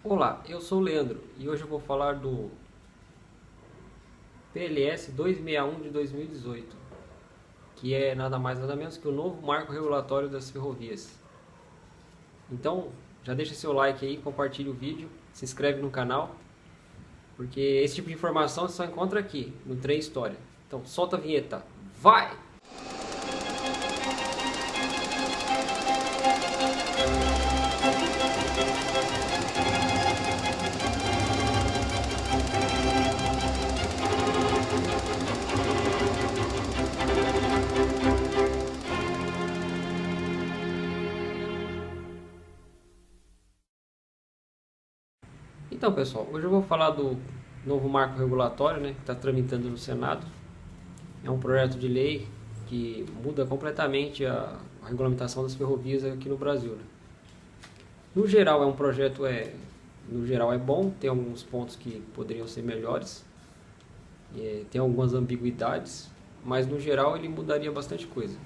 Olá, eu sou o Leandro e hoje eu vou falar do PLS 261 de 2018, que é nada mais nada menos que o novo marco regulatório das ferrovias. Então, já deixa seu like aí, compartilha o vídeo, se inscreve no canal, porque esse tipo de informação você só encontra aqui, no Trem História. Então, solta a vinheta, vai! Então, pessoal, hoje eu vou falar do novo marco regulatório, né, que está tramitando no Senado. É um projeto de lei que muda completamente a regulamentação das ferrovias aqui no Brasil, né? No geral, é um projeto no geral é bom, tem alguns pontos que poderiam ser melhores, tem algumas ambiguidades, mas no geral ele mudaria bastante coisa.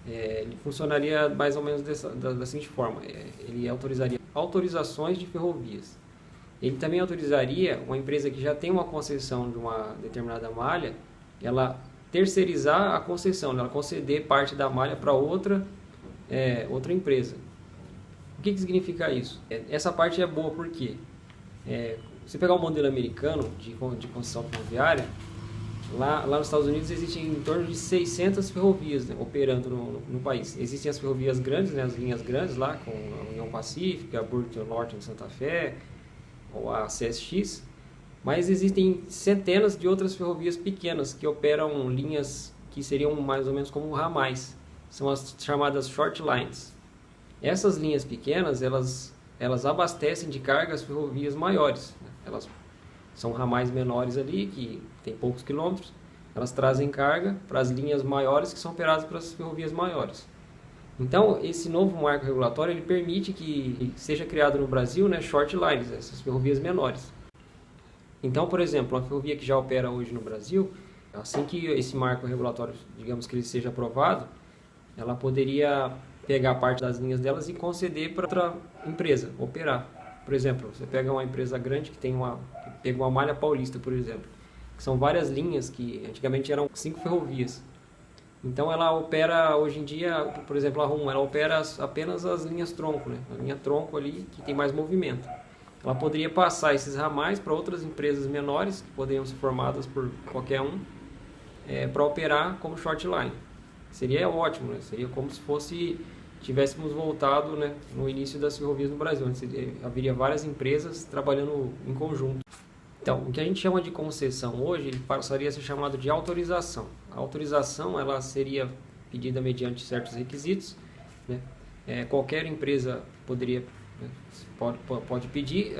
Ele funcionaria mais ou menos da seguinte forma: ele autorizaria autorizações de ferrovias. Ele também autorizaria uma empresa que já tem uma concessão de uma determinada malha, ela terceirizar a concessão, ela conceder parte da malha para outra empresa. O que significa isso? Essa parte é boa porque você pegar o modelo americano de concessão ferroviária, lá nos Estados Unidos existem em torno de 600 ferrovias, né, operando no país. Existem as ferrovias grandes, né, as linhas grandes lá, com a União Pacífica, a Burlington Northern Santa Fé, ou a CSX, mas existem centenas de outras ferrovias pequenas que operam linhas que seriam mais ou menos como ramais. São as chamadas short lines. Essas linhas pequenas, elas abastecem de carga as ferrovias maiores, né? Elas são ramais menores ali, que tem poucos quilômetros. Elas trazem carga para as linhas maiores, que são operadas pelas ferrovias maiores. Então, esse novo marco regulatório ele permite que seja criado no Brasil, né, short lines, essas ferrovias menores. Então, por exemplo, uma ferrovia que já opera hoje no Brasil, assim que esse marco regulatório, digamos que ele seja aprovado, ela poderia pegar parte das linhas delas e conceder para outra empresa operar. Por exemplo, você pega uma empresa grande que pegou uma malha paulista, por exemplo, que são várias linhas que antigamente eram 5 ferrovias. Então ela opera hoje em dia, por exemplo, a Rumo, ela opera apenas as linhas tronco, né? A linha tronco ali que tem mais movimento. Ela poderia passar esses ramais para outras empresas menores, que poderiam ser formadas por qualquer um, para operar como short line. Seria ótimo, né? Seria como se tivéssemos voltado, né, no início das ferrovias no Brasil, onde haveria várias empresas trabalhando em conjunto. Então, o que a gente chama de concessão hoje, ele passaria a ser chamado de autorização. A autorização ela seria pedida mediante certos requisitos, né? Qualquer empresa pode pedir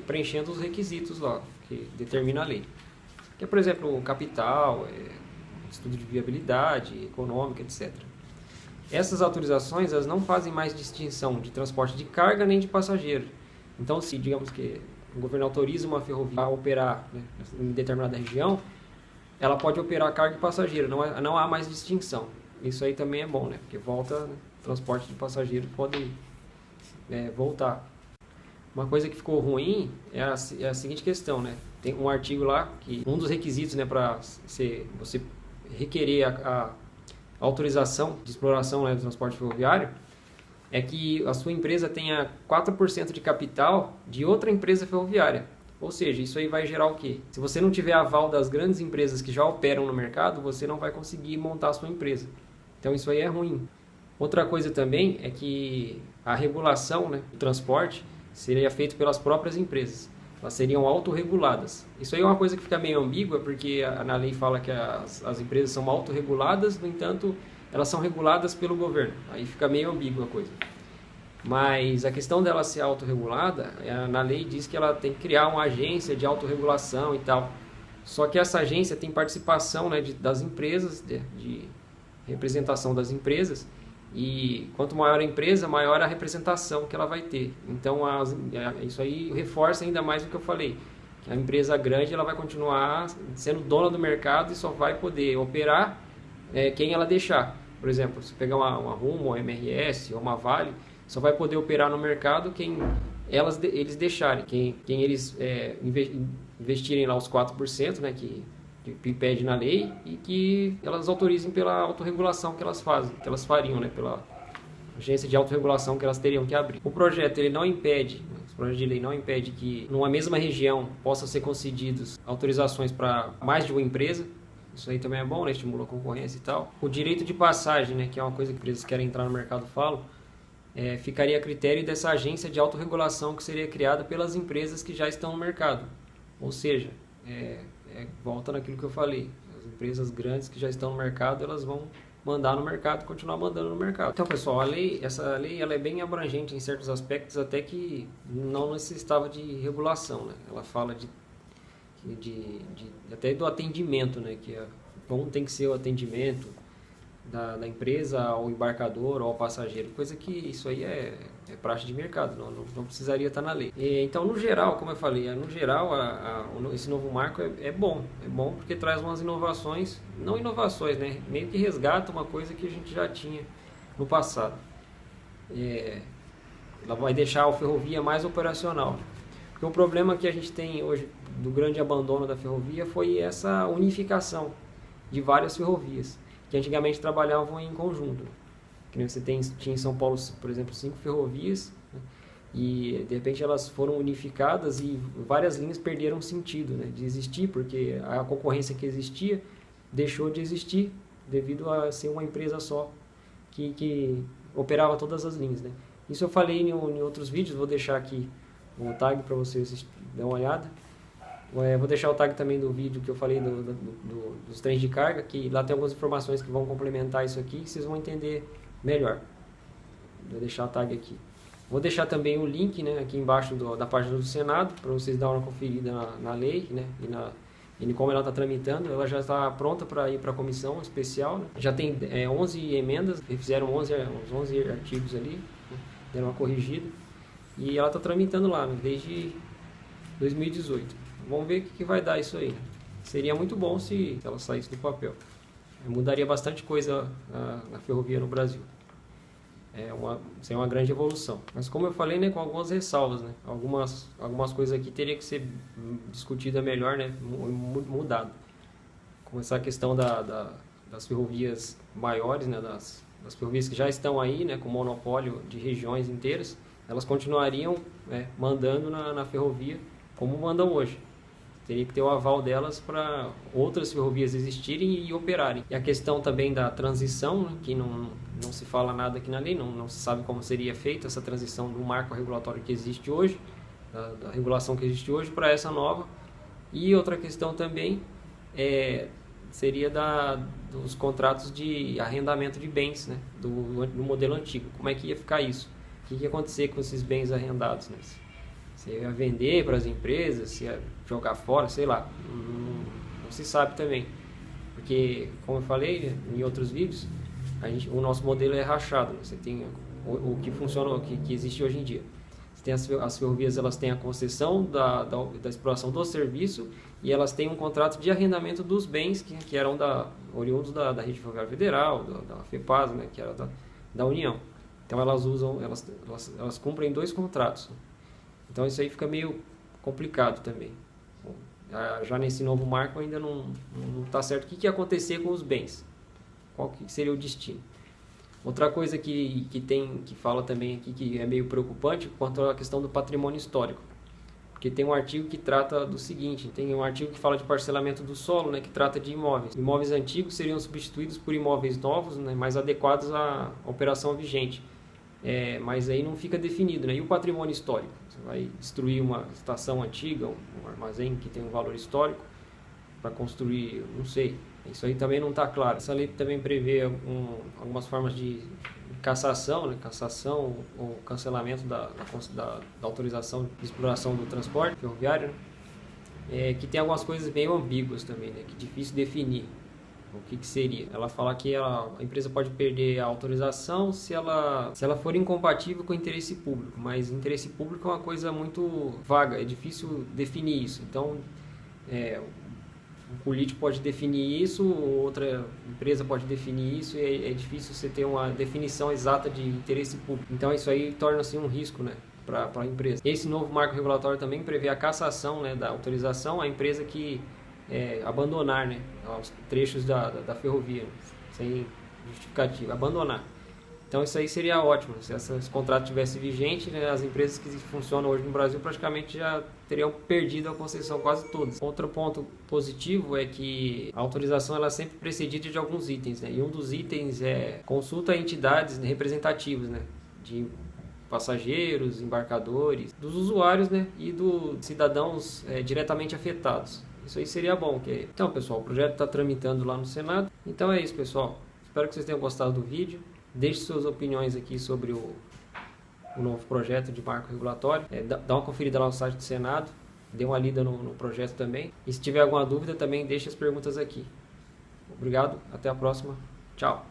preenchendo os requisitos lá, que determina a lei. Que é, por exemplo, capital, estudo de viabilidade, econômica, etc. Essas autorizações elas não fazem mais distinção de transporte de carga nem de passageiro. Então, se digamos que o governo autoriza uma ferrovia a operar, né, em determinada região, ela pode operar carga e passageiro, não há mais distinção. Isso aí também é bom, né, porque volta, né, transporte de passageiro pode voltar. Uma coisa que ficou ruim é a seguinte questão, né, tem um artigo lá que um dos requisitos, né, para você requerer a autorização de exploração, né, do transporte ferroviário é que a sua empresa tenha 4% de capital de outra empresa ferroviária. Ou seja, isso aí vai gerar o quê? Se você não tiver aval das grandes empresas que já operam no mercado, você não vai conseguir montar a sua empresa. Então isso aí é ruim. Outra coisa também é que a regulação, né, do transporte seria feita pelas próprias empresas. Elas seriam autorreguladas. Isso aí é uma coisa que fica meio ambígua, porque na lei fala que as empresas são autorreguladas, no entanto, elas são reguladas pelo governo. Aí fica meio ambígua a coisa. Mas a questão dela ser autorregulada, na lei diz que ela tem que criar uma agência de autorregulação e tal. Só que essa agência tem participação, né, das empresas, de representação das empresas, e quanto maior a empresa, maior a representação que ela vai ter. Então isso aí reforça ainda mais o que eu falei, que a empresa grande ela vai continuar sendo dona do mercado e só vai poder operar quem ela deixar. Por exemplo, se pegar uma Rumo, uma MRS ou uma Vale, só vai poder operar no mercado quem eles deixarem, quem eles investirem lá os 4%, né, que impede na lei, e que elas autorizem pela autorregulação que elas fazem, que elas fariam, né, pela agência de autorregulação que elas teriam que abrir. O projeto ele não impede, o projeto de lei não impede que numa mesma região possam ser concedidos autorizações para mais de uma empresa. Isso aí também é bom, né, estimula a concorrência e tal. O direito de passagem, né, que é uma coisa que empresas que querem entrar no mercado falam, ficaria a critério dessa agência de autorregulação que seria criada pelas empresas que já estão no mercado. Ou seja, volta naquilo que eu falei, as empresas grandes que já estão no mercado, elas vão mandar no mercado, continuar mandando no mercado. Então, pessoal, essa lei ela é bem abrangente em certos aspectos, até que não necessitava de regulação, né? Ela fala até do atendimento, né? Que como tem que ser o atendimento da empresa ao embarcador ou ao passageiro, coisa que isso aí é praxe de mercado, não precisaria estar na lei. Então, no geral, como eu falei, no geral esse novo marco é bom porque traz umas inovações, não inovações, né, meio que resgata uma coisa que a gente já tinha no passado. Ela vai deixar a ferrovia mais operacional, porque o problema que a gente tem hoje do grande abandono da ferrovia foi essa unificação de várias ferrovias, que antigamente trabalhavam em conjunto. Que nem você tinha em São Paulo, por exemplo, 5 ferrovias, né? E de repente elas foram unificadas e várias linhas perderam sentido, né, de existir, porque a concorrência que existia deixou de existir devido a ser uma empresa só que operava todas as linhas, né. Isso eu falei em outros vídeos, vou deixar aqui o tag para vocês dar uma olhada. Vou deixar o tag também do vídeo que eu falei dos trens de carga, que lá tem algumas informações que vão complementar isso aqui, que vocês vão entender melhor. Vou deixar o tag aqui. Vou deixar também o link, né, aqui embaixo da página do Senado, para vocês darem uma conferida na lei, né, e como ela está tramitando. Ela já está pronta para ir para a comissão especial, né. Já tem 11 emendas, fizeram uns 11 artigos ali, né, deram uma corrigida, e ela está tramitando lá, né, desde 2018. Vamos ver o que vai dar isso aí. Seria muito bom se ela saísse do papel. Mudaria bastante coisa na ferrovia no Brasil. Seria uma grande evolução. Mas como eu falei, né, com algumas ressalvas, né? Algumas coisas aqui teria que ser discutida melhor, né, mudado. Com essa questão das ferrovias maiores, né, das ferrovias que já estão aí, né, com monopólio de regiões inteiras, elas continuariam, né, mandando na ferrovia como mandam hoje. Teria que ter o aval delas para outras ferrovias existirem e operarem. E a questão também da transição, né, que não se fala nada aqui na lei, não se sabe como seria feita essa transição do marco regulatório que existe hoje, da regulação que existe hoje, para essa nova. E outra questão também seria dos contratos de arrendamento de bens, né, do modelo antigo. Como é que ia ficar isso? O que ia acontecer com esses bens arrendados, né? Se ia vender para as empresas, se ia jogar fora, sei lá, não se sabe também. Porque, como eu falei em outros vídeos, o nosso modelo é rachado, né? Você tem o que funciona, o que existe hoje em dia. Você tem as ferrovias, elas têm a concessão da exploração do serviço e elas têm um contrato de arrendamento dos bens que eram oriundos da Rede Ferroviária Federal, da FEPAS, né, que era da União. Então elas cumprem 2 contratos. Então isso aí fica meio complicado também. Bom, já nesse novo marco ainda não está certo o que ia acontecer com os bens. Qual que seria o destino. Outra coisa que fala também aqui, que é meio preocupante, quanto à questão do patrimônio histórico. Porque tem um artigo que trata do seguinte, tem um artigo que fala de parcelamento do solo, né, que trata de imóveis. Imóveis antigos seriam substituídos por imóveis novos, né, mais adequados à operação vigente. Mas aí não fica definido, né? E o patrimônio histórico? Você vai destruir uma estação antiga, um armazém que tem um valor histórico, para construir, não sei. Isso aí também não está claro. Essa lei também prevê algumas formas de cassação, né? Cassação ou cancelamento da autorização de exploração do transporte ferroviário, né? Que tem algumas coisas meio ambíguas também, né? Que é difícil definir o que seria. Ela fala que a empresa pode perder a autorização se ela for incompatível com o interesse público, mas interesse público é uma coisa muito vaga, é difícil definir isso. Então, um político pode definir isso, outra empresa pode definir isso, e é difícil você ter uma definição exata de interesse público. Então isso aí torna-se um risco, né, para a empresa. Esse novo marco regulatório também prevê a cassação, né, da autorização à empresa que abandonar, né, os trechos da ferrovia, sem justificativa, abandonar. Então isso aí seria ótimo, se esse contrato tivesse vigente, né, as empresas que funcionam hoje no Brasil praticamente já teriam perdido a concessão, quase todas. Outro ponto positivo é que a autorização ela é sempre precedida de alguns itens, né, e um dos itens é consulta a entidades representativas, né, de passageiros, embarcadores, dos usuários, né, e dos cidadãos diretamente afetados. Isso aí seria bom. Então, pessoal, o projeto está tramitando lá no Senado. Então é isso, pessoal. Espero que vocês tenham gostado do vídeo. Deixe suas opiniões aqui sobre o novo projeto de marco regulatório. Dá uma conferida lá no site do Senado. Dê uma lida no projeto também. E se tiver alguma dúvida, também deixe as perguntas aqui. Obrigado, até a próxima. Tchau.